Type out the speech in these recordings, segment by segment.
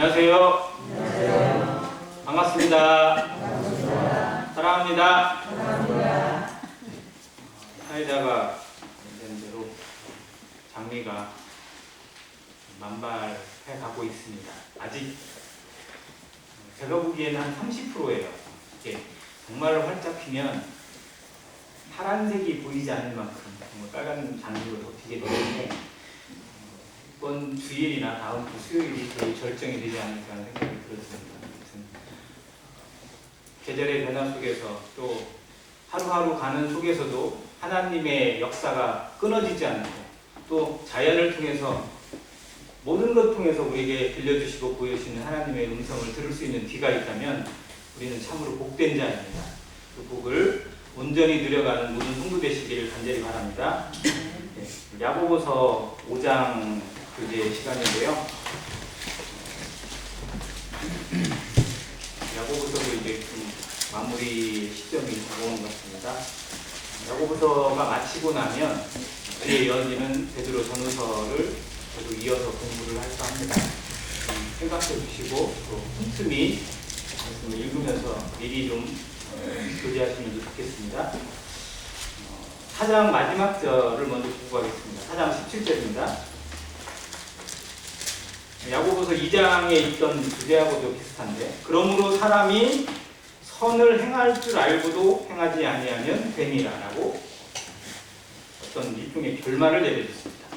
안녕하세요. 안녕하세요. 반갑습니다. 반갑습니다. 사랑합니다. 사랑합니다. 사회자가 얘기한 대로 장미가 만발해 가고 있습니다. 아직 제가 보기에는 한 30%예요. 이게 정말로 활짝 피면 파란색이 보이지 않을 만큼 정말 빨간 장미로 덮이게 되는데 이번 주일이나 다음 주 수요일이 제일 절정이 되지 않을까 하는 생각이 들었습니다. 계절의 변화 속에서 또 하루하루 가는 속에서도 하나님의 역사가 끊어지지 않고 또 자연을 통해서 모든 것 통해서 우리에게 들려주시고 보여주시는 하나님의 음성을 들을 수 있는 귀가 있다면 우리는 참으로 복된 자입니다. 그 복을 온전히 누려가는 모든 성도 되시기를 간절히 바랍니다. 네, 야고보서 5장 교제 시간인데요. 야고보서도 이제 좀 마무리 시점이 다가오는 것 같습니다. 야고보서가 마치고 나면 그에 이어지는 베드로 전후서를 저도 이어서 공부를 할까 합니다. 생각해 주시고 또 틈틈이 말씀을 읽으면서 미리 좀 교제하시면 좋겠습니다. 4장 마지막 절을 먼저 보고 가겠습니다. 4장 17절입니다. 야고보서 2장에 있던 주제하고도 비슷한데, 그러므로 사람이 선을 행할 줄 알고도 행하지 아니하면 되니라라고 어떤 일종의 결말을 내려줬습니다.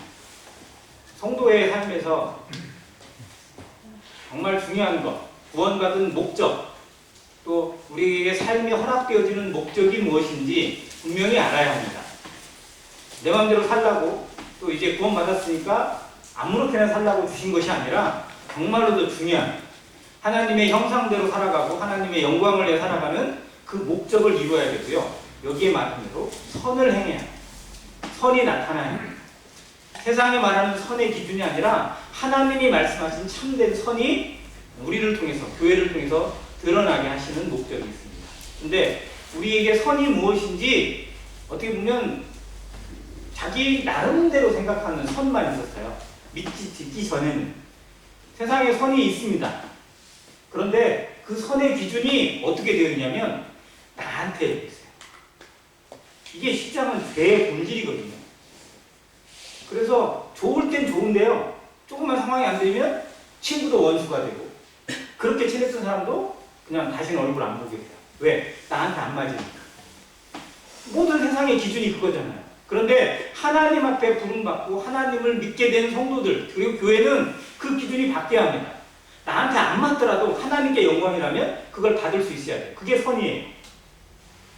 성도의 삶에서 정말 중요한 것, 구원받은 목적, 또 우리에게 삶이 허락되어지는 목적이 무엇인지 분명히 알아야 합니다. 내 마음대로 살라고 또 이제 구원받았으니까 아무렇게나 살라고 주신 것이 아니라 정말로도 중요한 하나님의 형상대로 살아가고 하나님의 영광을 위해 살아가는 그 목적을 이루어야 되고요. 여기에 말한 대로 선을 행해야 선이 나타나야 합니다. 세상에 말하는 선의 기준이 아니라 하나님이 말씀하신 참된 선이 우리를 통해서 교회를 통해서 드러나게 하시는 목적이 있습니다. 근데 우리에게 선이 무엇인지 어떻게 보면 자기 나름대로 생각하는 선만 있었어요. 믿기 전에는 세상에 선이 있습니다. 그런데 그 선의 기준이 어떻게 되어 있냐면 나한테 있어요. 이게 십자가는 죄의 본질이거든요. 그래서 좋을 땐 좋은데요. 조금만 상황이 안 되면 친구도 원수가 되고 그렇게 친했던 사람도 그냥 다시는 얼굴 안 보게 돼요. 왜? 나한테 안 맞으니까. 모든 세상의 기준이 그거잖아요. 그런데 하나님 앞에 부름받고 하나님을 믿게 된 성도들 그리고 교회는 그 기준이 바뀌어야 합니다. 나한테 안 맞더라도 하나님께 영광이라면 그걸 받을 수 있어야 돼요. 그게 선이에요.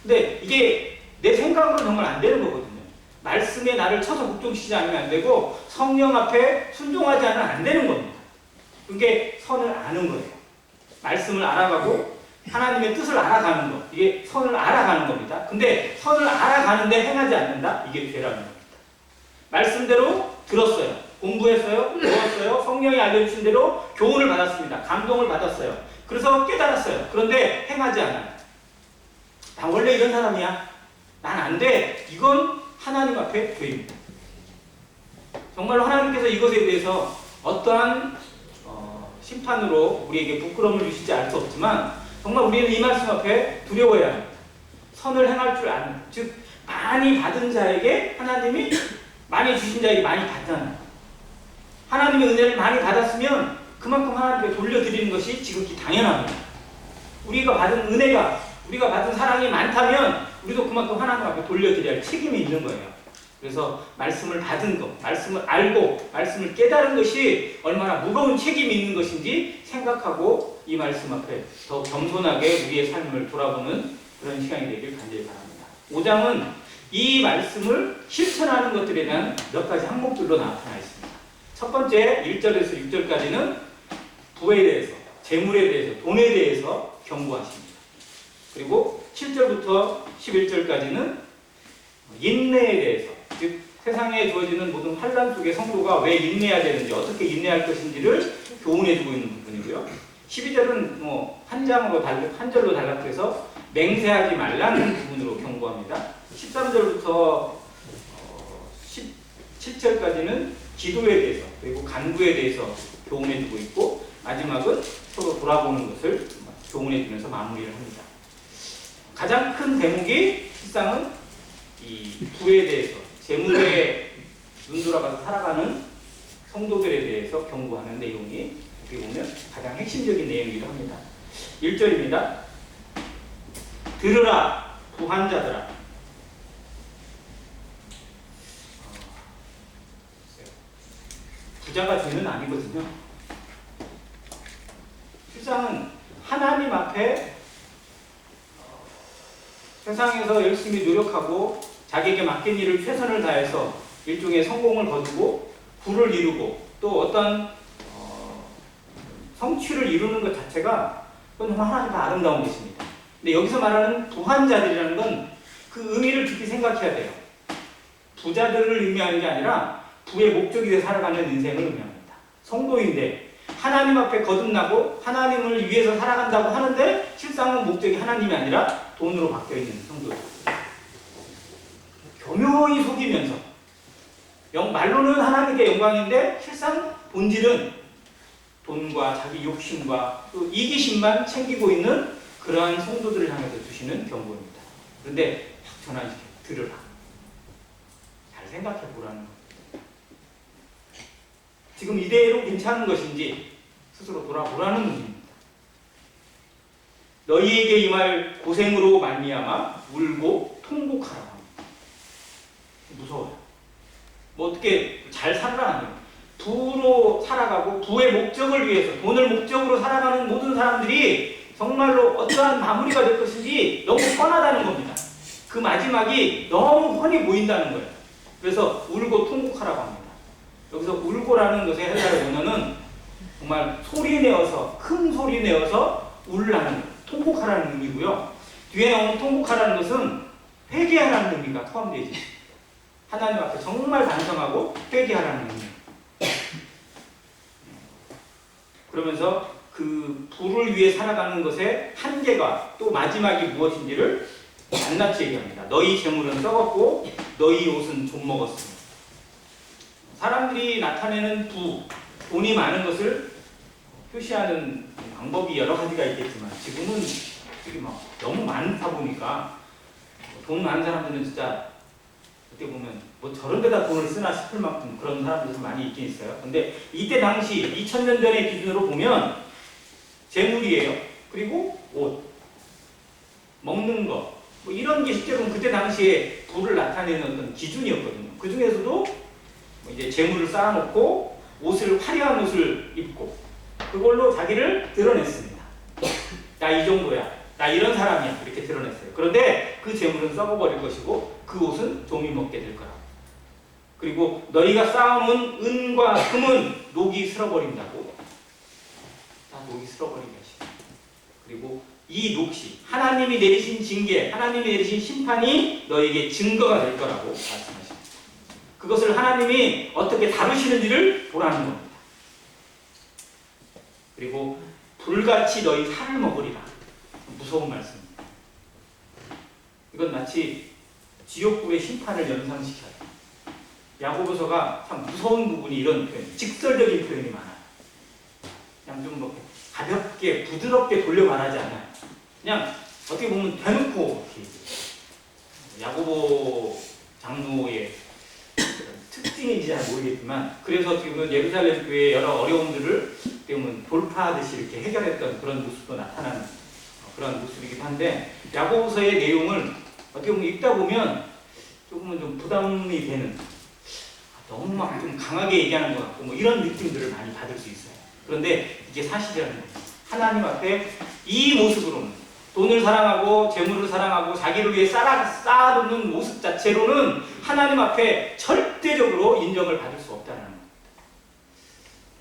근데 이게 내 생각으로 정말 안 되는 거거든요. 말씀에 나를 쳐서 복종시키지 않으면 안 되고 성령 앞에 순종하지 않으면 안 되는 겁니다. 그게 선을 아는 거예요. 말씀을 알아가고 하나님의 뜻을 알아가는 것. 이게 선을 알아가는 겁니다. 근데 선을 알아가는데 행하지 않는다? 이게 죄라는 겁니다. 말씀대로 들었어요. 공부했어요. 배웠어요. 성령이 알려주신 대로 교훈을 받았습니다. 감동을 받았어요. 그래서 깨달았어요. 그런데 행하지 않아요. 나 원래 이런 사람이야. 난 안 돼. 이건 하나님 앞에 죄입니다. 정말로 하나님께서 이것에 대해서 어떠한 심판으로 우리에게 부끄러움을 주시지 않을 수 없지만 정말 우리는 이 말씀 앞에 두려워해야 합니다. 선을 행할 줄 아는, 즉 많이 받은 자에게 하나님이 많이 주신 자에게 많이 받잖아요. 하나님의 은혜를 많이 받았으면 그만큼 하나님께 돌려드리는 것이 지극히 당연합니다. 우리가 받은 은혜가, 우리가 받은 사랑이 많다면 우리도 그만큼 하나님 앞에 돌려드려야 할 책임이 있는 거예요. 그래서 말씀을 받은 것, 말씀을 알고 말씀을 깨달은 것이 얼마나 무거운 책임이 있는 것인지 생각하고 이 말씀 앞에 더 겸손하게 우리의 삶을 돌아보는 그런 시간이 되길 간절히 바랍니다. 5장은 이 말씀을 실천하는 것들에 대한 몇 가지 항목들로 나타나 있습니다. 첫 번째 1절에서 6절까지는 부에 대해서, 재물에 대해서, 돈에 대해서 경고하십니다. 그리고 7절부터 11절까지는 인내에 대해서, 즉 세상에 주어지는 모든 환난 속에 성도가 왜 인내해야 되는지, 어떻게 인내할 것인지를 교훈해주고 있는 부분이고요. 12절은 한 절로 단락해서 맹세하지 말라는 부분으로 경고합니다. 13절부터 17절까지는 기도에 대해서 그리고 간구에 대해서 교훈해주고 있고 마지막은 서로 돌아보는 것을 교훈해 주면서 마무리를 합니다. 가장 큰 대목이 실상은 이 부에 대해서 재물에 눈 돌아가서 살아가는 성도들에 대해서 경고하는 내용이 어떻게 보면 가장 핵심적인 내용이기도 합니다. 1절입니다. 들으라 부한자들아. 부자가 죄는 아니거든요. 실상은 하나님 앞에 세상에서 열심히 노력하고 자기에게 맡긴 일을 최선을 다해서 일종의 성공을 거두고 부를 이루고 또 어떤 성취를 이루는 것 자체가 그건 하나님의 아름다운 것입니다. 근데 여기서 말하는 부한자들이라는 건 그 의미를 깊이 생각해야 돼요. 부자들을 의미하는 게 아니라 부의 목적이 되어 살아가는 인생을 의미합니다. 성도인데 하나님 앞에 거듭나고 하나님을 위해서 살아간다고 하는데 실상은 목적이 하나님이 아니라 돈으로 바뀌어 있는 성도들. 교묘히 속이면서 말로는 하나님께 영광인데 실상 본질은 돈과 자기 욕심과 또 이기심만 챙기고 있는 그러한 성도들을 향해서 주시는 경고입니다. 그런데 전화해주세요. 들으라. 잘 생각해 보라는 겁니다. 지금 이대로 괜찮은 것인지 스스로 돌아보라는 의미입니다. 너희에게 임할 고생으로 말미암아 울고 통곡하라 합니다. 무서워요. 뭐 어떻게 잘 살아라 하네요. 부로 살아가고 부의 목적을 위해서 돈을 목적으로 살아가는 모든 사람들이 정말로 어떠한 마무리가 될 것인지 너무 뻔하다는 겁니다. 그 마지막이 너무 훤히 보인다는 거예요. 그래서 울고 통곡하라고 합니다. 여기서 울고라는 것의 헬라어 원어는 정말 소리 내어서 큰 소리 내어서 울라는 통곡하라는 의미고요. 뒤에 나오는 통곡하라는 것은 회개하라는 의미가 포함되어 있습니다. 하나님 앞에 정말 반성하고 회개하라는 의미. 그러면서 그 부를 위해 살아가는 것의 한계가 또 마지막이 무엇인지를 낱낱이 얘기합니다. 너희 재물은 썩었고 너희 옷은 좀 먹었으니. 사람들이 나타내는 돈이 많은 것을 표시하는 방법이 여러 가지가 있겠지만 지금은 너무 많다 보니까 돈 많은 사람들은 진짜 어떻게 보면 뭐 저런 데다 돈을 쓰나 싶을 만큼 그런 사람들이 많이 있긴 있어요. 근데 이때 당시 2000년 전의 기준으로 보면 재물이에요. 그리고 옷, 먹는 거, 뭐 이런 게 실제로는 그때 당시에 부를 나타내는 어떤 기준이었거든요. 그 중에서도 이제 재물을 쌓아놓고 옷을 화려한 옷을 입고 그걸로 자기를 드러냈습니다. 나 이 정도야, 나 이런 사람이야 이렇게 드러냈어요. 그런데 그 재물은 썩어버릴 것이고 그 옷은 좀이 먹게 될 거라고. 그리고 너희가 쌓아놓은 은과 금은 녹이 쓸어버린다고. 다 녹이 쓸어버리게 하시고. 그리고 이 녹시 하나님이 내리신 징계, 하나님이 내리신 심판이 너에게 증거가 될 거라고 말씀하십니다. 그것을 하나님이 어떻게 다루시는지를 보라는 겁니다. 그리고 불같이 너희 살을 먹으리라. 무서운 말씀입니다. 이건 마치 지옥불의 심판을 연상시켜요. 야고보서가 참 무서운 부분이 이런 표현, 직설적인 표현이 많아요. 그냥 좀 뭐 가볍게 부드럽게 돌려 말하지 않아요. 그냥 어떻게 보면 대놓고 야고보 장로의 특징인지 잘 모르겠지만 그래서 어떻게 보면 예루살렘 교회의 여러 어려움들을 어떻게 보면 돌파하듯이 이렇게 해결했던 그런 모습도 나타나는 그런 모습이기도 한데 야고보서의 내용을 어떻게 보면 읽다 보면 조금은 좀 부담이 되는 너무 막 좀 강하게 얘기하는 것 같고 뭐 이런 느낌들을 많이 받을 수 있어요. 그런데 이게 사실이라는 거예요. 하나님 앞에 이 모습으로는 돈을 사랑하고 재물을 사랑하고 자기를 위해 쌓아놓는 모습 자체로는 하나님 앞에 절대적으로 인정을 받을 수 없다는 겁니다.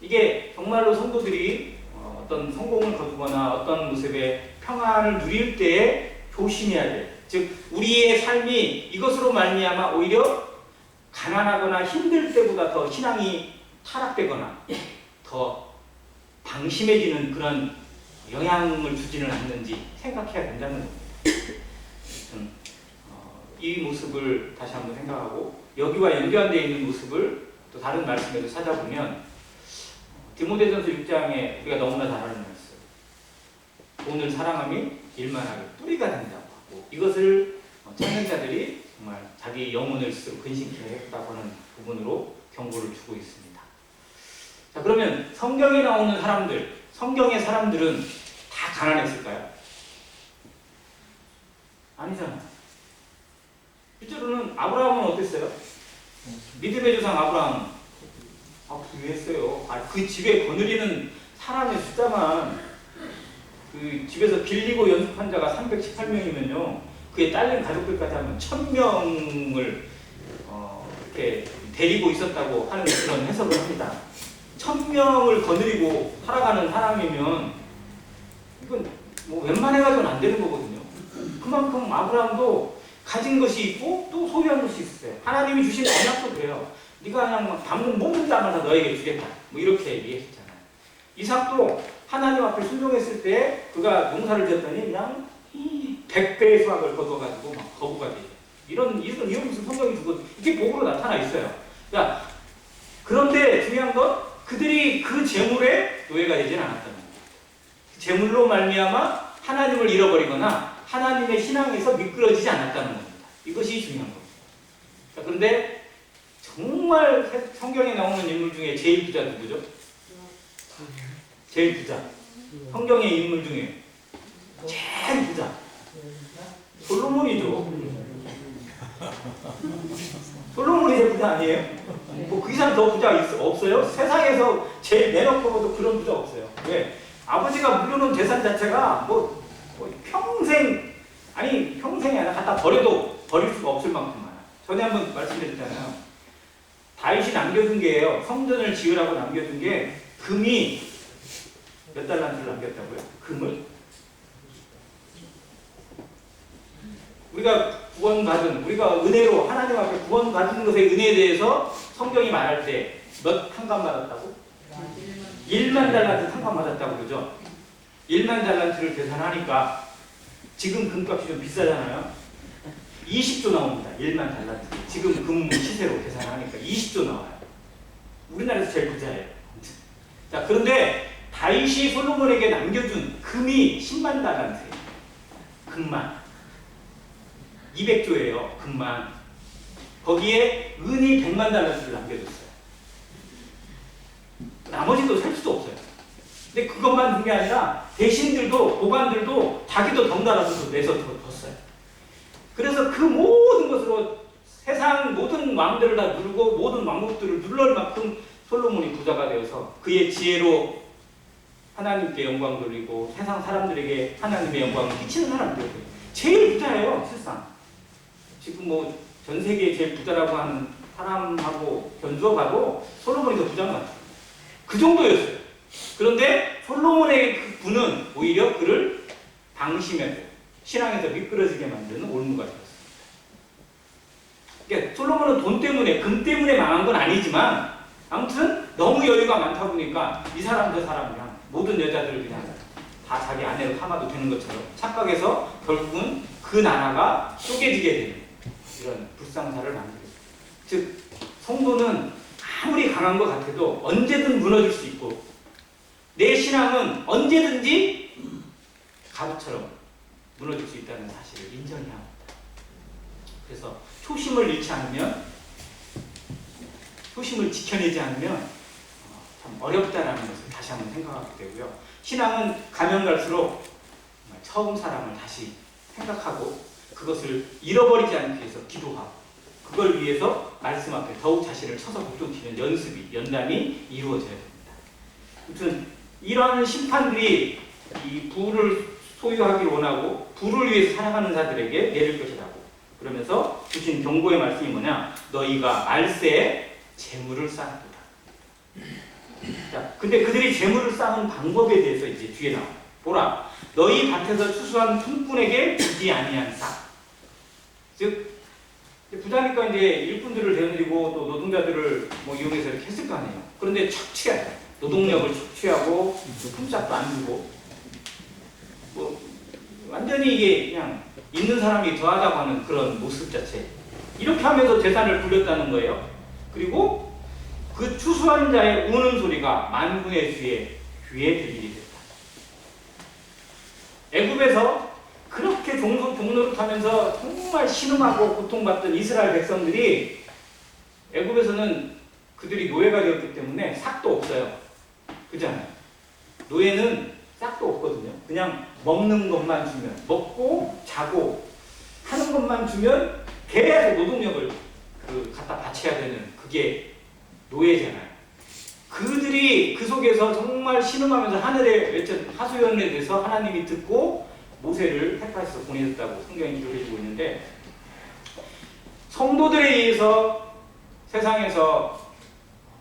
이게 정말로 성도들이 어떤 성공을 거두거나 어떤 모습의 평안을 누릴 때에 조심해야 돼요. 즉 우리의 삶이 이것으로 말미암아 오히려 가난하거나 힘들 때보다 더 신앙이 타락되거나 더 방심해지는 그런 영향을 주지는 않는지 생각해야 된다는 겁니다. 이 모습을 다시 한번 생각하고 여기와 연관되어 있는 모습을 또 다른 말씀에도 찾아보면 디모데전서 6장에 우리가 너무나 잘 아는 말씀. 돈을 사랑함이 일만하게 뿌리가 된다고 하고, 이것을 찾는 자들이 정말 자기 영혼을 스스로 근심케 했다고 하는 부분으로 경고를 주고 있습니다. 자, 그러면 성경에 나오는 사람들, 성경의 사람들은 다 가난했을까요? 아니잖아요. 실제로는 아브라함은 어땠어요? 믿음의 조상 아브라함, 부유했어요. 그 집에 거느리는 사람의 숫자만, 그 집에서 빌리고 연습한 자가 318명이면요, 그에 딸린 가족들까지 하면 1000명을 이렇게 데리고 있었다고 하는 그런 해석을 합니다. 1000명을 거느리고 살아가는 사람이면 이건 뭐 웬만해가지고는 안 되는 거거든요. 그만큼 아브라함도 가진 것이 있고 또 소유한 것이 있었어요. 하나님이 주신 언약도 그래요. 네가 그냥 담는 모든 땅을 다 너에게 주겠다, 뭐 이렇게 얘기했잖아요. 이삭도 하나님 앞에 순종했을 때 그가 농사를 지었더니 그냥 100배의 수확을 거둬가지고 막 거부가 돼요. 이런 무슨 성경이 주고 이게 복으로 나타나 있어요. 그러니까 그런데 중요한 건 그들이 그 재물에 노예가 되지는 않았다는 거예요. 재물로 말미암아 하나님을 잃어버리거나 하나님의 신앙에서 미끄러지지 않았다는 겁니다. 이것이 중요한 겁니다. 자, 그런데 정말 성경에 나오는 인물 중에 제일 부자 누구죠? 제일 부자. 성경의 인물 중에 제일 부자. 솔로몬이죠. 솔로몬이 제일 부자 아니에요? 뭐 그 이상 더 부자 없어요? 세상에서 제일 내놓고 봐도 그런 부자 없어요. 왜? 아버지가 물려놓은 재산 자체가 뭐 평생, 아니 평생이 아니라 갖다 버려도 버릴 수가 없을 만큼 많아요. 전에 한번 말씀드렸잖아요. 다윗이 남겨둔 게예요. 성전을 지으라고 남겨둔 게 금이 몇 달란트를 남겼다고요? 금을? 우리가 구원받은, 우리가 은혜로 하나님 앞에 구원받은 것의 은혜에 대해서 성경이 말할 때 몇 탕감 받았다고? 1만 달란트 탕감 받았다고 그러죠? 1만 달란트를 계산하니까 지금 금값이 좀 비싸잖아요. 20조 나옵니다. 1만 달란트. 지금 금 시세로 계산하니까 20조 나와요. 우리나라에서 제일 부자예요. 자, 그런데 다윗이 솔로몬에게 남겨준 금이 10만 달란트예요. 금만. 200조예요. 금만. 거기에 은이 100만 달란트를 남겨줬어요. 나머지도 살 수도 없어요. 근데 그것만 준 게 아니라 대신들도, 보관들도 자기도 덩달아서 내서 뒀어요. 그래서 그 모든 것으로 세상 모든 왕들을 다 누르고 모든 왕국들을 눌러올 만큼 솔로몬이 부자가 되어서 그의 지혜로 하나님께 영광 돌리고 세상 사람들에게 하나님의 영광을 끼치는 사람들이에요. 제일 부자예요, 실상. 지금 뭐 전 세계에 제일 부자라고 하는 사람하고 견주어 봐도 솔로몬이 더 부자인 것 같아요. 그 정도였어요. 그런데 솔로몬의 그 분은 오히려 그를 방심하고 신앙에서 미끄러지게 만드는 올무가 되었습니다. 그러니까 솔로몬은 돈 때문에, 금 때문에 망한 건 아니지만 아무튼 너무 여유가 많다 보니까 이 사람 저 사람 그냥 모든 여자들을 그냥 다 자기 아내로 삼아도 되는 것처럼 착각해서 결국은 그 나라가 쪼개지게 되는 이런 불상사를 만들어요. 즉 성도는 아무리 강한 것 같아도 언제든 무너질 수 있고 내 신앙은 언제든지 가부처럼 무너질 수 있다는 사실을 인정해야 합니다. 그래서 초심을 잃지 않으면, 초심을 지켜내지 않으면 참 어렵다라는 것을 다시 한번 생각하게 되고요. 신앙은 가면 갈수록 처음 사랑을 다시 생각하고 그것을 잃어버리지 않기 위해서 기도하고 그걸 위해서 말씀 앞에 더욱 자신을 쳐서 복종키는 연습이, 연단이 이루어져야 됩니다. 아무튼 이러한 심판들이 이 부를 소유하기를 원하고 부를 위해서 살아가는 자들에게 내릴 것이라고 그러면서 주신 경고의 말씀이 뭐냐? 너희가 말세에 재물을 쌓았도다. 자, 근데 그들이 재물을 쌓은 방법에 대해서 이제 뒤에 나와. 보라, 너희 밭에서 추수한 품꾼에게 주지 아니한 싹. 즉 부자니까 이제 일꾼들을 대드리고 또 노동자들을 뭐 이용해서 이렇게 했을 거 아니에요. 그런데 착취해요. 노동력을 착취하고 품삯도 안 주고 뭐 완전히 이게 그냥 있는 사람이 더하자고 하는 그런 모습 자체. 이렇게 하면서 재산을 굴렸다는 거예요. 그리고 그 추수한 자의 우는 소리가 만군의 주의 귀에 들리게 됐다. 애굽에서 그렇게 종노릇하면서 정말 신음하고 고통받던 이스라엘 백성들이 애굽에서는 그들이 노예가 되었기 때문에 삭도 없어요. 그잖아요. 노예는 싹도 없거든요. 그냥 먹는 것만 주면, 먹고 자고 하는 것만 주면 계속 노동력을 갖다 바쳐야 되는 그게 노예잖아요. 그들이 그 속에서 정말 신음하면서 하늘에 외친 하소연에 대해서 하나님이 듣고 모세를 택하셔서 보내셨다고 성경이 기록해주고 있는데, 성도들에 의해서 세상에서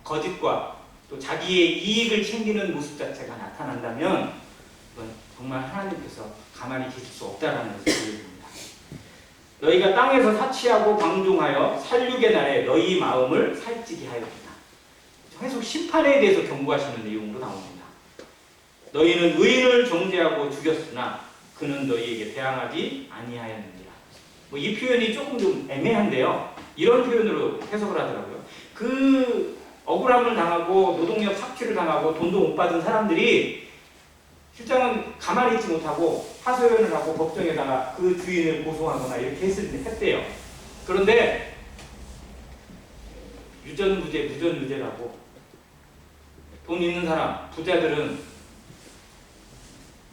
거짓과 또 자기의 이익을 챙기는 모습 자체가 나타난다면 이건 정말 하나님께서 가만히 계실 수 없다라는 것을 보여줍니다. 너희가 땅에서 사치하고 방종하여 살육의 날에 너희 마음을 살찌게 하였구나. 계속 심판에 대해서 경고하시는 내용으로 나옵니다. 너희는 의인을 정죄하고 죽였으나 그는 너희에게 대항하지 아니하였느니라. 이 표현이 조금 좀 애매한데요. 이런 표현으로 해석을 하더라고요. 그 억울함을 당하고 노동력 착취를 당하고 돈도 못 받은 사람들이 실장은 가만히 있지 못하고 하소연을 하고 법정에다가 그 주인을 고소하거나 이렇게 했대요. 그런데 유전무죄, 무전유죄라고 돈 있는 사람, 부자들은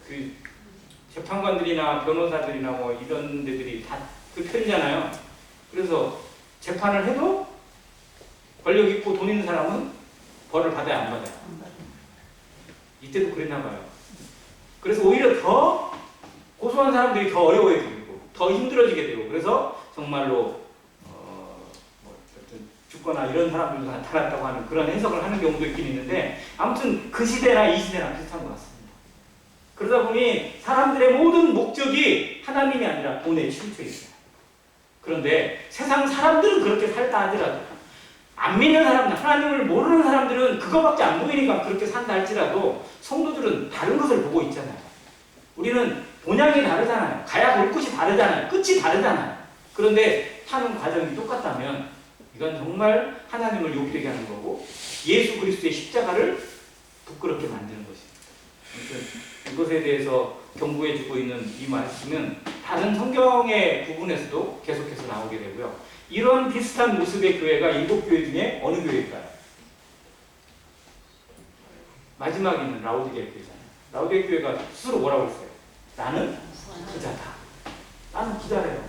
그 재판관들이나 변호사들이나 뭐 이런 데들이 다 그 편이잖아요. 그래서 재판을 해도 권력 있고 돈 있는 사람은 벌을 받아야 안 받아요. 이때도 그랬나 봐요. 그래서 오히려 더 고소한 사람들이 더 어려워지고 더 힘들어지게 되고, 그래서 정말로 죽거나 이런 사람들도 나타났다고 하는 그런 해석을 하는 경우도 있긴 있는데, 아무튼 그 시대나 이 시대나 비슷한 것 같습니다. 그러다 보니 사람들의 모든 목적이 하나님이 아니라 돈에 치우쳐 있어요. 그런데 세상 사람들은 그렇게 살다 하더라도, 안 믿는 사람들, 하나님을 모르는 사람들은 그거밖에 안 보이니까 그렇게 산다 할지라도 성도들은 다른 것을 보고 있잖아요. 우리는 본향이 다르잖아요. 가야 볼 곳이 다르잖아요. 끝이 다르잖아요. 그런데 사는 과정이 똑같다면 이건 정말 하나님을 욕되게 하는 거고 예수 그리스도의 십자가를 부끄럽게 만드는 것입니다. 아무튼 이것에 대해서 경고해주고 있는 이 말씀은 다른 성경의 부분에서도 계속해서 나오게 되고요. 이런 비슷한 모습의 교회가 7교회 중에 어느 교회일까요? 마지막에 있는 라오디게아 교회잖아요. 라오디게아 교회가 스스로 뭐라고 했어요? 나는 부자다. 나는 부자래요.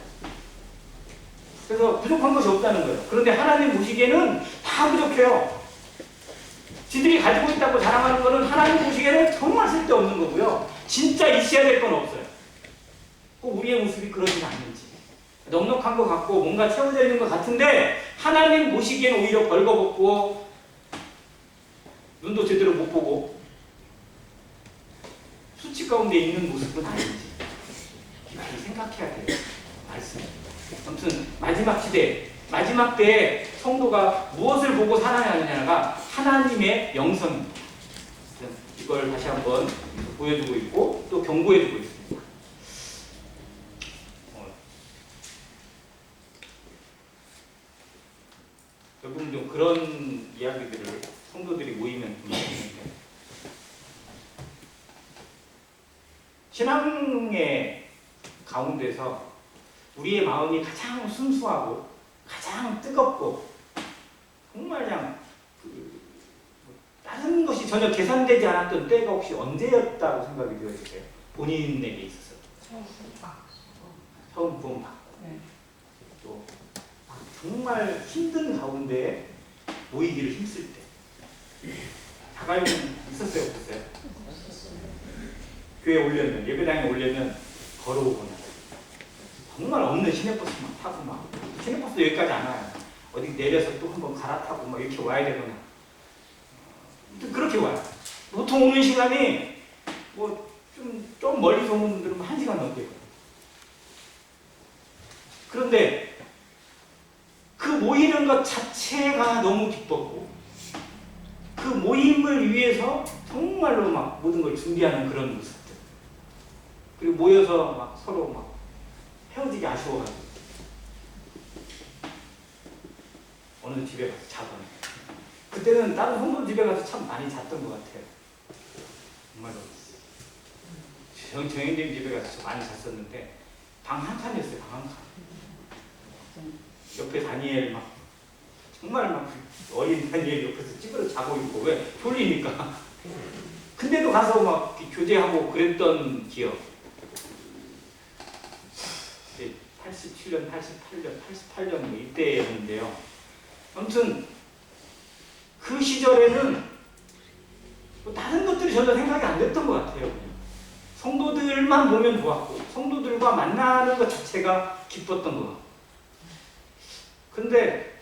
그래서 부족한 것이 없다는 거예요. 그런데 하나님 보시기에는 다 부족해요. 지들이 가지고 있다고 자랑하는 거는 하나님 보시기에는 정말 쓸데없는 거고요. 진짜 있어야 될 건 없어요. 꼭 우리의 모습이 그러진 않는지. 넉넉한 것 같고 뭔가 채워져 있는 것 같은데 하나님 보시기에는 오히려 벌거벗고 눈도 제대로 못 보고 수치 가운데 있는 모습은 아닌지 이걸 생각해야 돼요. 말씀. 아무튼 마지막 시대, 마지막 때에 성도가 무엇을 보고 살아가느냐가 하나님의 영성입니다. 이걸 다시 한번 보여주고 있고 또 경고해주고 있습니다. 여러분 좀 그런 이야기들을 성도들이 모이면 듣는데, 신앙의 가운데서 우리의 마음이 가장 순수하고 가장 뜨겁고 정말 그냥 다른 것이 전혀 계산되지 않았던 때가 혹시 언제였다고 생각이 되어지세요? 본인에게 있어서 처음 구원 받고 또 정말 힘든 가운데 모이기를 힘쓸 때 자가용 있었어요? 없었어요? 교회 오려면, 예배당에 오려면 걸어오거나 정말 없는 시내버스만 타고 막 시내버스도 여기까지 안 와요. 어디 내려서 또 한번 갈아타고 막 이렇게 와야 되거나 그렇게 와요. 보통 오는 시간이 뭐 좀 멀리서 오는 분들은 1시간 넘게 걸려요. 그런데 그 모이는 것 자체가 너무 기뻤고 그 모임을 위해서 정말로 막 모든 걸 준비하는 그런 모습들, 그리고 모여서 막 서로 막 헤어지기 아쉬워가지고 어느 집에 가서 자거나 그때는 다른 성도 집에 가서 참 많이 잤던 것 같아요. 정말로. 정현님 집에 가서 많이 잤었는데 방 한 칸이었어요. 방 한 칸. 옆에 다니엘 막 정말 막 어린 다니엘 옆에서 찌그러 자고 있고 왜? 졸리니까. 근데도 가서 막 교제하고 그랬던 기억. 87년, 88년 뭐 이때였는데요. 아무튼 그 시절에는 뭐 다른 것들이 전혀 생각이 안 됐던 것 같아요. 그냥. 성도들만 보면 좋았고 성도들과 만나는 것 자체가 기뻤던 것 같고. 근데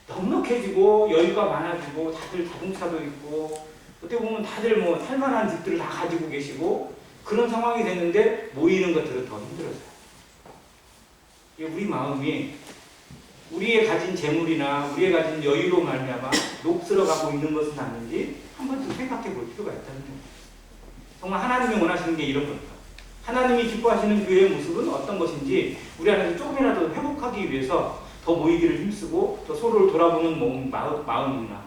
넉넉해지고 여유가 많아지고 다들 자동차도 있고 어떻게 보면 다들 뭐 살만한 집들을 다 가지고 계시고 그런 상황이 됐는데 모이는 것들은 더 힘들어져요. 우리 마음이 우리의 가진 재물이나 우리의 가진 여유로 말미암아 녹슬어가고 있는 것은 아닌지 한 번쯤 생각해 볼 필요가 있다는 거예요. 정말 하나님이 원하시는 게 이런 겁니다. 하나님이 기뻐하시는 교회의 모습은 어떤 것인지 우리 안에서 조금이라도 회복하기 위해서 더 모이기를 힘쓰고 더 서로를 돌아보는 마음이나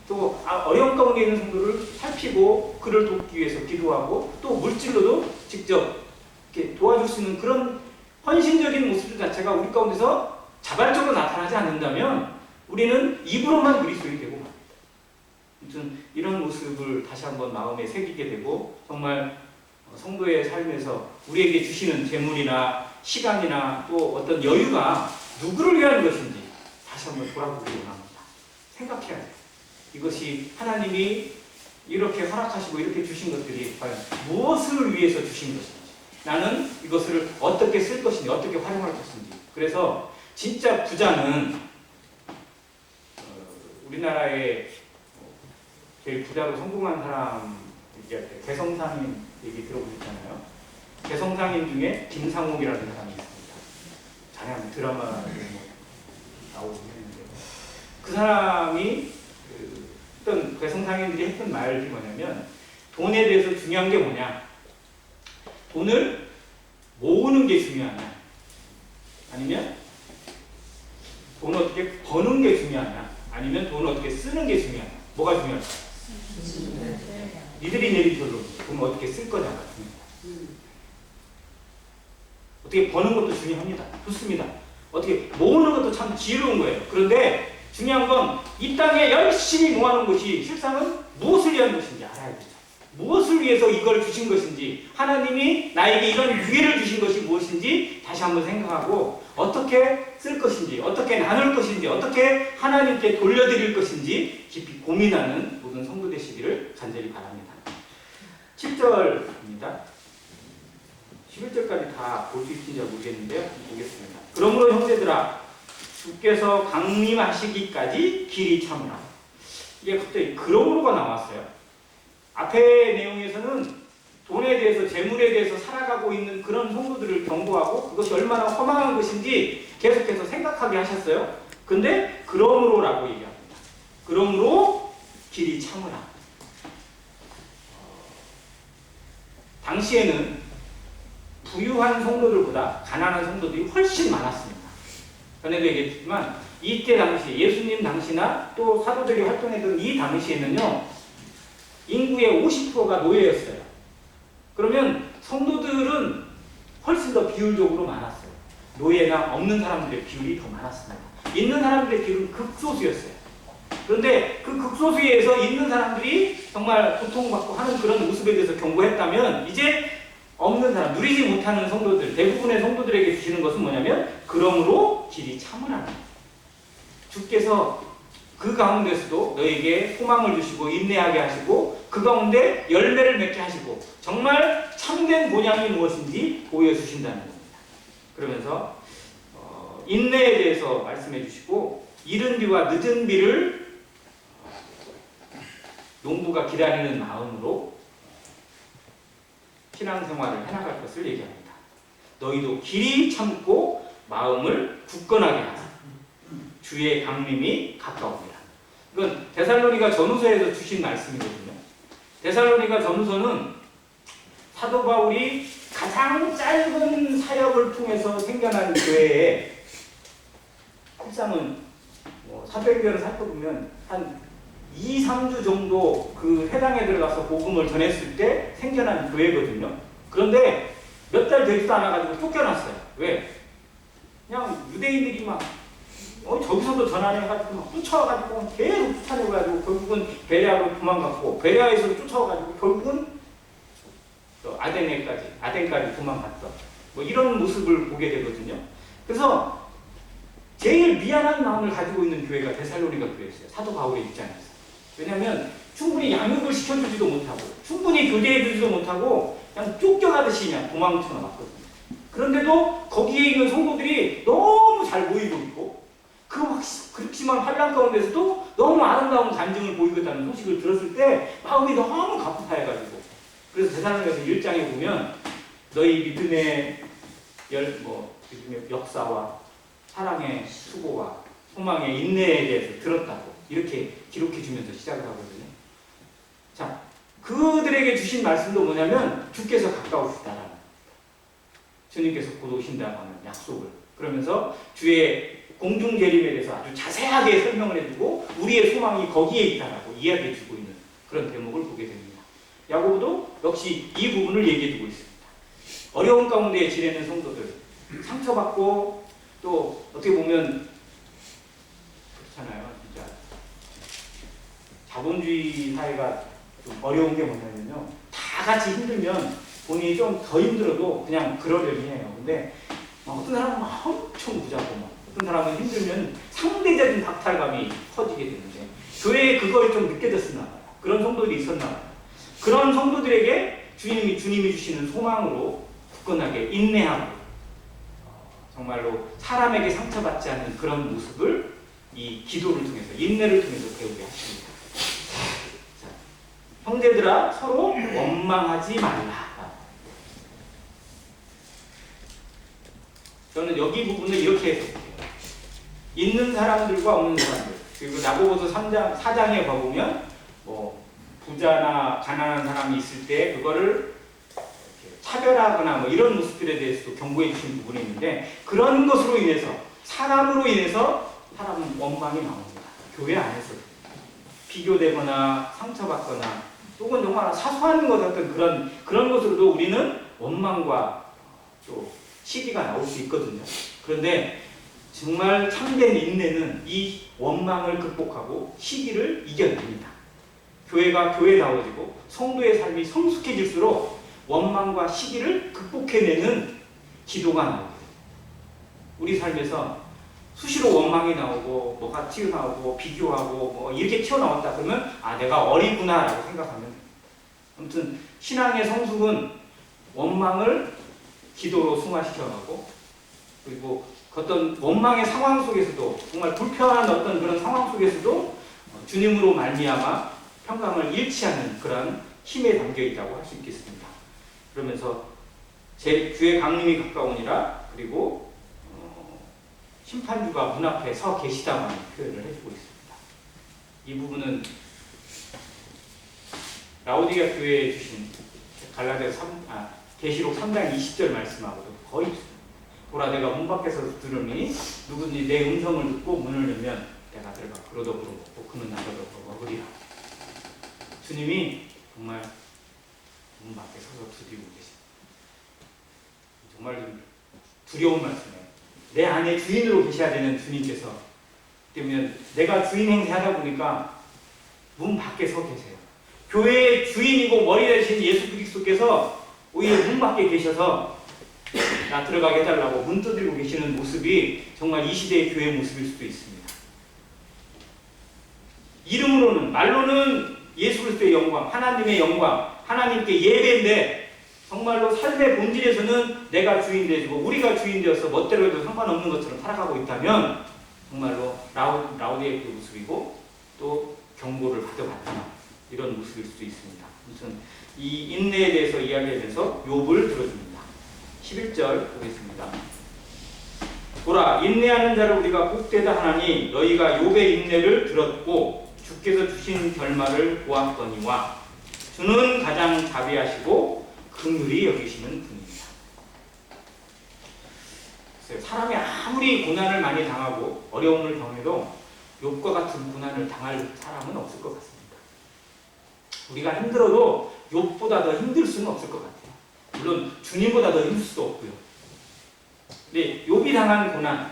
또 어려운 가운데 있는 성도를 살피고 그를 돕기 위해서 기도하고 또 물질로도 직접 이렇게 도와줄 수 있는 그런 헌신적인 모습 자체가 우리 가운데서 자발적으로 나타나지 않는다면 우리는 입으로만 그리스도인이 되고 맙니다. 아무튼 이런 모습을 다시 한번 마음에 새기게 되고 정말 성도의 삶에서 우리에게 주시는 재물이나 시간이나 또 어떤 여유가 누구를 위한 것인지 다시 한번 돌아보기 원합니다. 생각해야 돼요. 이것이 하나님이 이렇게 허락하시고 이렇게 주신 것들이 과연 무엇을 위해서 주신 것인지 나는 이것을 어떻게 쓸 것인지 어떻게 활용할 것인지. 그래서 진짜 부자는 우리나라의 제일 부자로 성공한 사람 얘기할 때 개성상인 얘기 들어보셨잖아요. 개성상인 중에 김상옥이라는 사람이 있습니다. 자네한 드라마에 나오긴 했는데 그 사람이 어떤 개성상인들이 했던 말이 뭐냐면 돈에 대해서 중요한 게 뭐냐, 돈을 모으는 게 중요하냐 아니면 돈을 어떻게 버는 게 중요하냐 아니면 돈을 어떻게 쓰는 게 중요하냐. 뭐가 중요하냐? 니들이 내린 결론, 돈을 어떻게 쓸 거냐가 중요합니다. 어떻게 버는 것도 중요합니다. 좋습니다. 어떻게 모으는 것도 참 지혜로운 거예요. 그런데 중요한 건 이 땅에 열심히 모아놓은 것이 실상은 무엇을 위한 것인지 알아야 되죠. 무엇을 위해서 이걸 주신 것인지, 하나님이 나에게 이런 유해를 주신 것이 무엇인지 다시 한번 생각하고 어떻게 쓸 것인지, 어떻게 나눌 것인지, 어떻게 하나님께 돌려드릴 것인지 깊이 고민하는 모든 성도 되시기를 간절히 바랍니다. 7절입니다. 11절까지 다 볼 수 있는지 모르겠는데요. 보겠습니다. 그러므로 형제들아, 주께서 강림하시기까지 길이 참으라. 이게 갑자기 그러므로가 나왔어요. 앞에 내용에서는 돈에 대해서, 재물에 대해서 살아가고 있는 그런 성도들을 경고하고 그것이 얼마나 허망한 것인지 계속해서 생각하게 하셨어요. 근데 그러므로라고 얘기합니다. 그러므로 길이 참으라. 당시에는 부유한 성도들보다 가난한 성도들이 훨씬 많았습니다. 전에도 얘기했지만 이때 당시, 예수님 당시나 또 사도들이 활동했던 이 당시에는요, 인구의 50%가 노예였어요. 그러면 성도들은 훨씬 더 비율적으로 많았어요. 노예나 없는 사람들의 비율이 더 많았습니다. 있는 사람들의 비율은 극소수였어요. 그런데 그 극소수에서 있는 사람들이 정말 고통받고 하는 그런 모습에 대해서 경고했다면 이제 없는 사람, 누리지 못하는 성도들, 대부분의 성도들에게 주시는 것은 뭐냐면 그러므로 길이 참으라는 거예요. 주께서 그 가운데서도 너에게 소망을 주시고 인내하게 하시고 그 가운데 열매를 맺게 하시고 정말 참된 본향이 무엇인지 보여주신다는 겁니다. 그러면서 인내에 대해서 말씀해 주시고 이른 비와 늦은 비를 농부가 기다리는 마음으로 신앙생활을 해나갈 것을 얘기합니다. 너희도 길이 참고 마음을 굳건하게 하라. 주의 강림이 가까웁니다. 이건 데살로니가 전후서에서 주신 말씀이거든요. 데살로니가 전후서는 사도 바울이 가장 짧은 사역을 통해서 생겨난 교회에 실상은 사도행전을 살펴보면 한 2, 3주 정도 그 회당에 들어가서 복음을 전했을 때 생겨난 교회거든요. 그런데 몇 달 되지도 않아가지고 쫓겨났어요. 왜? 그냥 유대인들이 막 저기서도 전환해가지고 막 쫓아와가지고 계속 쫓아내가지고 결국은 베레아로 도망갔고, 베레아에서 쫓아와가지고 결국은 또 아덴까지 도망갔던 뭐 이런 모습을 보게 되거든요. 그래서 제일 미안한 마음을 가지고 있는 교회가 데살로니가 교회였어요. 사도 바울의 입장에서. 왜냐하면 충분히 양육을 시켜주지도 못하고 충분히 교제해주지도 못하고 그냥 쫓겨가듯이 그냥 도망쳐 나왔거든요. 그런데도 거기에 있는 성도들이 너무 잘 보이고 있고 그렇지만 환난 가운데서도 너무 아름다운 간증을 보이고 있다는 소식을 들었을 때 마음이 너무 가뿐하여가지고, 그래서 데살로니가서 1장에 보면 너희 믿음의 믿음의 역사와 사랑의 수고와 소망의 인내에 대해서 들었다고 이렇게 기록해 주면서 시작을 하거든요. 자, 그들에게 주신 말씀도 뭐냐면 주께서 가까우시다라는, 주님께서 곧 오신다고 하는 약속을, 그러면서 주의 공중 재림에 대해서 아주 자세하게 설명을 해주고 우리의 소망이 거기에 있다라고 이야기해 주고 있는 그런 대목을 보게 됩니다. 야고보도 역시 이 부분을 얘기해 주고 있습니다. 어려운 가운데 지내는 성도들, 상처받고 또 어떻게 보면 그렇잖아요. 진짜 자본주의 사회가 좀 어려운 게 뭐냐면요, 다 같이 힘들면 본인이 좀 더 힘들어도 그냥 그러려니 해요. 근데 어떤 사람은 엄청 부자고 어떤 사람은 힘들면 상대적인 박탈감이 커지게 되는데 교회에 그걸 좀 느껴졌었나 봐요. 그런 성도들이 있었나 봐요. 그런 성도들에게 주님이 주시는 소망으로 굳건하게 인내하고 정말로 사람에게 상처받지 않는 그런 모습을 이 기도를 통해서, 인내를 통해서 배우게 하십니다. 자, 형제들아 서로 원망하지 말라. 저는 여기 부분을 이렇게 해석해요. 있는 사람들과 없는 사람들. 그리고 야고보서 4장에 가보면 부자나 가난한 사람이 있을 때 그거를 차별하거나 이런 모습들에 대해서도 경고해 주신 부분이 있는데, 그런 것으로 인해서, 사람으로 인해서 사람은 원망이 나옵니다. 교회 안에서 비교되거나 상처받거나 혹은 정말 사소한 것 같은 그런 것으로도 우리는 원망과 또 시기가 나올 수 있거든요. 그런데 정말 참된 인내는 이 원망을 극복하고 시기를 이겨냅니다. 교회가 교회다워지고 성도의 삶이 성숙해질수록 원망과 시기를 극복해내는 기도가 나오거든요. 우리 삶에서 수시로 원망이 나오고 뭐가 튀어나오고 비교하고 이렇게 튀어나왔다 그러면 내가 어리구나 라고 생각하면 됩니다. 아무튼 신앙의 성숙은 원망을 기도로 승화시켜가고, 그리고 어떤 원망의 상황 속에서도 정말 불편한 어떤 그런 상황 속에서도 주님으로 말미암아 평강을 잃지 않는 그런 힘에 담겨 있다고 할 수 있겠습니다. 그러면서 제 주의 강림이 가까우니라, 그리고 심판주가 문 앞에 서 계시다고 하는 표현을 해주고 있습니다. 이 부분은 라오디게아 교회에 주신 계시록 3장 20절 말씀하고도 거의 보라 내가 문 밖에서 들으니 누구든지 내 음성을 듣고 문을 열면 내가 들어가 그로더불어 먹고 그는 나더불어 먹으리라. 주님이 정말 문 밖에 서서 두드리고 계십니다. 정말 두려운 말씀이에요. 내 안에 주인으로 계셔야 되는 주님께서, 그러면 내가 주인 행세하다 보니까 문 밖에 서 계세요. 교회의 주인이고 머리 대신 예수 그리스도께서 오히려 문 밖에 계셔서 나 들어가게 해달라고 문 두드리고 계시는 모습이 정말 이 시대의 교회의 모습일 수도 있습니다. 이름으로는, 말로는 예수 그리스도의 영광, 하나님의 영광, 하나님께 예배인데 정말로 삶의 본질에서는 내가 주인 되고 우리가 주인 되어서 멋대로 해도 상관없는 것처럼 살아가고 있다면 정말로 라오디게아 모습이고 또 경고를 받아봤구나 이런 모습일 수도 있습니다. 아무튼 이 인내에 대해서 이야기하면서 욥을 들어줍니다. 11절 보겠습니다. 보라 인내하는 자를 우리가 복되다 하나니 너희가 욥의 인내를 들었고 주께서 주신 결말을 보았거니와 주는 가장 자비하시고 긍휼히 여기시는 분입니다. 사람이 아무리 고난을 많이 당하고 어려움을 경해도 욥과 같은 고난을 당할 사람은 없을 것 같습니다. 우리가 힘들어도 욥보다 더 힘들 수는 없을 것 같아요. 물론 주님보다 더 힘들 수도 없고요. 근데 욥이 당한 고난,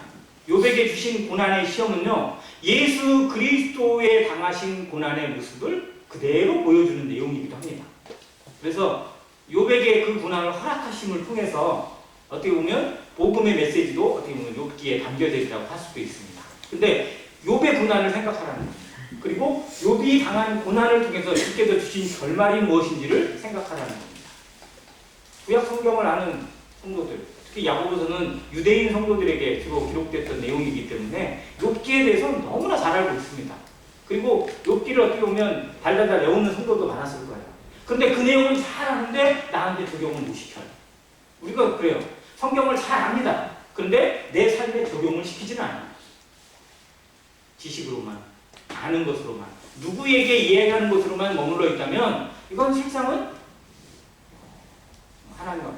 욥에게 주신 고난의 시험은요, 예수 그리스도의 당하신 고난의 모습을 그대로 보여주는 내용이기도 합니다. 그래서 욥에게 그 고난을 허락하심을 통해서 어떻게 보면 복음의 메시지도 어떻게 보면 욥기에 담겨져 있다고 할 수도 있습니다. 근데 욥의 고난을 생각하라는 겁니다. 그리고 욥이 당한 고난을 통해서 주께서 주신 결말이 무엇인지를 생각하라는 겁니다. 구약 성경을 아는 성도들, 특히 야고보서는 유대인 성도들에게 주로 기록됐던 내용이기 때문에 욥기에 대해서는 너무나 잘 알고 있습니다. 그리고 욥기를 어떻게 보면 달달달 외우는 성도도 많았을 거예요. 그런데 그 내용을 잘 아는데 나한테 적용을 못 시켜요. 우리가 그래요. 성경을 잘 압니다. 그런데 내 삶에 적용을 시키지는 않아요. 지식으로만, 아는 것으로만, 누구에게 이야기하는 것으로만 머물러 있다면 이건 실상은 하나님 앞에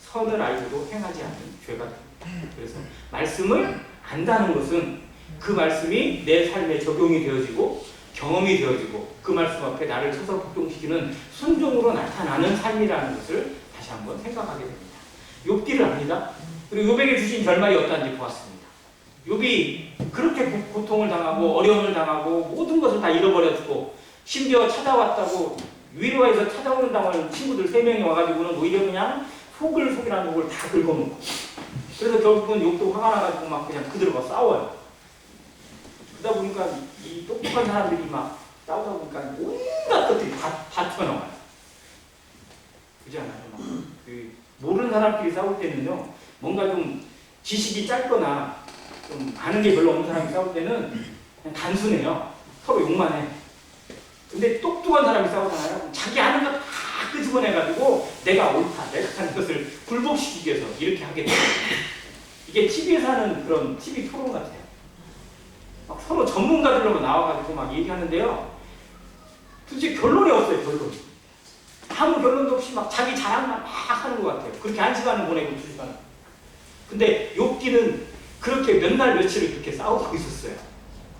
선을 알고도 행하지 않는 죄가 됩니다. 그래서 말씀을 안다는 것은 그 말씀이 내 삶에 적용이 되어지고 경험이 되어지고 그 말씀 앞에 나를 서서 복종시키는 순종으로 나타나는 삶이라는 것을 다시 한번 생각하게 됩니다. 욥기를 압니다. 그리고 욥에게 주신 결말이 어떠한지 보았습니다. 욥이 그렇게 고통을 당하고 어려움을 당하고 모든 것을 다 잃어버렸고 심지어 찾아왔다고 위로해서 찾아오는다고 하는 친구들 3명이 와가지고는 오히려 그냥 속이라는 속을 다 긁어놓고 그래서 결국은 욥도 화가 나가지고 막 그냥 그들과 싸워요. 그러다 보니까 이 똑똑한 사람들이 막 싸우다 보니까 온갖 것들이 다 튀어나와요. 그렇지 않아요? 모르는 사람끼리 싸울 때는요, 뭔가 좀 지식이 짧거나 좀 아는 게 별로 없는 사람이 싸울 때는 그냥 단순해요. 서로 욕만 해. 근데 똑똑한 사람이 싸우잖아요. 자기 아는 거 다 끄집어내가지고 내가 옳다, 내가 하는 것을 굴복시키기 위해서 이렇게 하게 돼요. 이게 TV에서 하는 그런 TV 토론 같아요. 막 서로 전문가들로 나와가지고 막 얘기하는데요. 도대체 결론이 없어요, 결론이. 아무 결론도 없이 막 자기 자랑만 막 하는 것 같아요. 그렇게 1시간을 보내고 2시간. 근데 욥기는 그렇게 몇 날 며칠을 그렇게 싸우고 있었어요.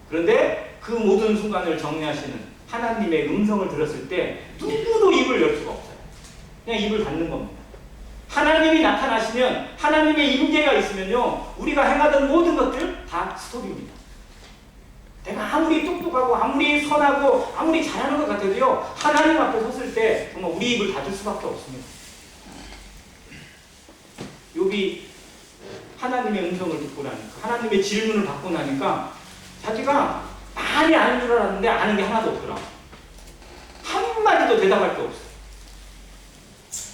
그런데 그 모든 순간을 정리하시는 하나님의 음성을 들었을 때 누구도 입을 열 수가 없어요. 그냥 입을 닫는 겁니다. 하나님이 나타나시면 하나님의 임재가 있으면요, 우리가 행하던 모든 것들 다 스톱입니다. 내가 아무리 똑똑하고 아무리 선하고 아무리 잘하는 것 같아도요, 하나님 앞에 섰을 때 정말 우리 입을 닫을 수밖에 없습니다. 욥이 하나님의 음성을 듣고 나니까, 하나님의 질문을 받고 나니까 자기가 많이 아는 줄 알았는데 아는 게 하나도 없더라. 한마디도 대답할 게 없어.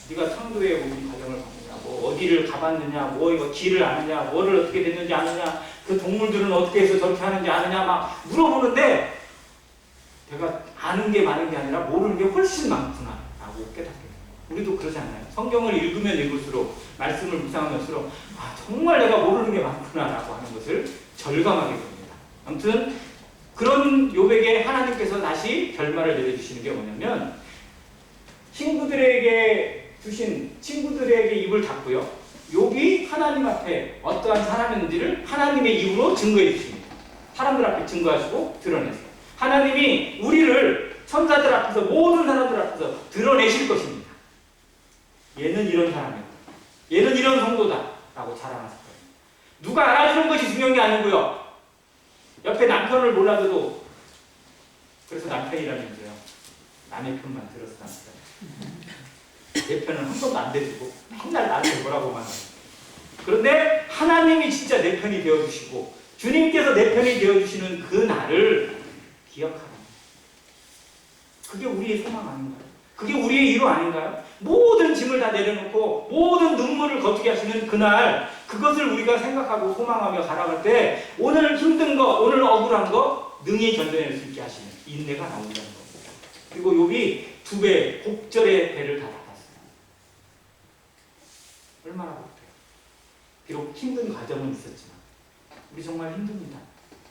네가 성도의 모든 과정을 봤느냐, 뭐 어디를 가봤느냐, 뭐 이거 길을 아느냐, 뭐를 어떻게 됐는지 아느냐, 그 동물들은 어떻게 해서 저렇게 하는지 아느냐 막 물어보는데 내가 아는 게 많은 게 아니라 모르는 게 훨씬 많구나 라고 깨닫게 돼요. 우리도 그러지 않나요? 성경을 읽으면 읽을수록, 말씀을 묵상하면서록 아, 정말 내가 모르는 게 많구나 라고 하는 것을 절감하게 됩니다. 아무튼 그런 욥에게 하나님께서 다시 결말을 내려주시는 게 뭐냐면, 친구들에게 입을 닫고요, 욥이 하나님 앞에 어떠한 사람인지를 하나님의 입으로 증거해 주십니다. 사람들 앞에 증거하시고 드러내세요. 하나님이 우리를 천사들 앞에서, 모든 사람들 앞에서 드러내실 것입니다. 얘는 이런 사람이다, 얘는 이런 성도다 라고 자랑하실 거예요. 누가 알아주는 것이 중요한 게 아니고요, 옆에 남편을 몰라도, 그래서 남편이라면서요, 남의 편만 들어서 남편, 내 편은 한 번도 안 대주고 맨날 나한테 뭐라고만 해요. 그런데 하나님이 진짜 내 편이 되어주시고 주님께서 내 편이 되어주시는 그 날을 기억하라. 그게 우리의 소망 아닌가요? 그게 우리의 위로 아닌가요? 모든 짐을 다 내려놓고 모든 눈물을 거두게 하시는 그날, 그것을 우리가 생각하고 소망하며 살아갈 때 오늘 힘든 거, 오늘 억울한 거 능히 견뎌낼 수 있게 하시는 인내가 나온다는 겁니다. 그리고 욥이 2배, 곡절의 배를 다 닫았어요. 얼마나 복돼요. 비록 힘든 과정은 있었지만 우리 정말 힘듭니다.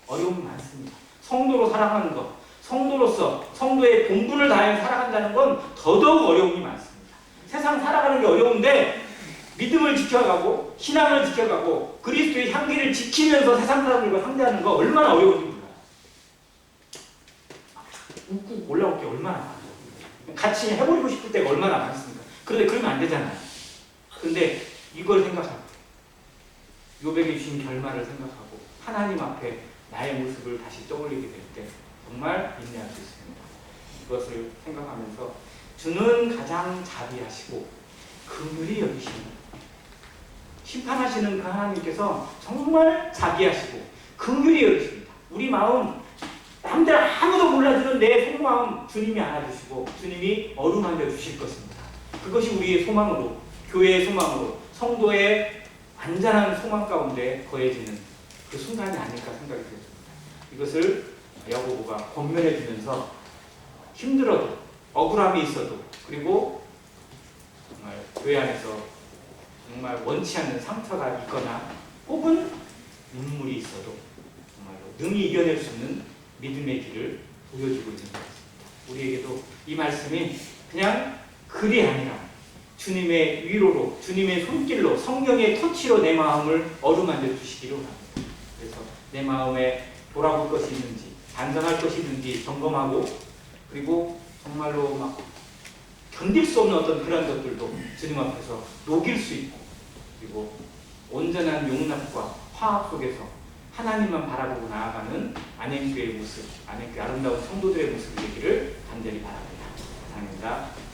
어려움이 많습니다. 성도로 살아가는 것, 성도로서 성도의 본분을 다해 살아간다는 건 더더욱 어려움이 많습니다. 세상 살아가는 게 어려운데 믿음을 지켜가고 신앙을 지켜가고 그리스도의 향기를 지키면서 세상 사람들과 상대하는 거 얼마나 어려운지 몰라요. 올라올 게 얼마나 많아. 같이 해버리고 싶을 때가 얼마나 많습니까? 그런데 그러면 안 되잖아요. 그런데 이걸 생각하고 요백이 주신 결말을 생각하고 하나님 앞에 나의 모습을 다시 떠올리게 될 때 정말 인내할 수 있습니다. 이것을 생각하면서 주는 가장 자비하시고 긍휼히 여기십니다. 심판하시는 그 하나님께서 정말 자비하시고 긍휼히 여기십니다. 우리 마음 남들 아무도 몰라주는 내 속마음 주님이 알아주시고 주님이 어루만져 주실 것입니다. 그것이 우리의 소망으로, 교회의 소망으로, 성도의 완전한 소망 가운데 거해지는 그 순간이 아닐까 생각이 되었습니다. 이것을 야고보가 권면해 주면서 힘들어도 억울함이 있어도 그리고 정말 교회 안에서 정말 원치 않는 상처가 있거나 혹은 눈물이 있어도 정말로 능히 이겨낼 수 있는 믿음의 길을 보여주고 있는 것 같습니다. 우리에게도 이 말씀이 그냥 글이 아니라 주님의 위로로, 주님의 손길로, 성령의 터치로 내 마음을 어루만져 주시기를 원합니다. 그래서 내 마음에 돌아볼 것이 있는지, 반성할 것이 있는지 점검하고 그리고 정말로 막 견딜 수 없는 어떤 그런 것들도 주님 앞에서 녹일 수 있고 그리고 온전한 용납과 화합 속에서 하나님만 바라보고 나아가는 안행교의 모습, 안행교의 아름다운 성도들의 모습이 되기를 간절히 바랍니다. 감사합니다.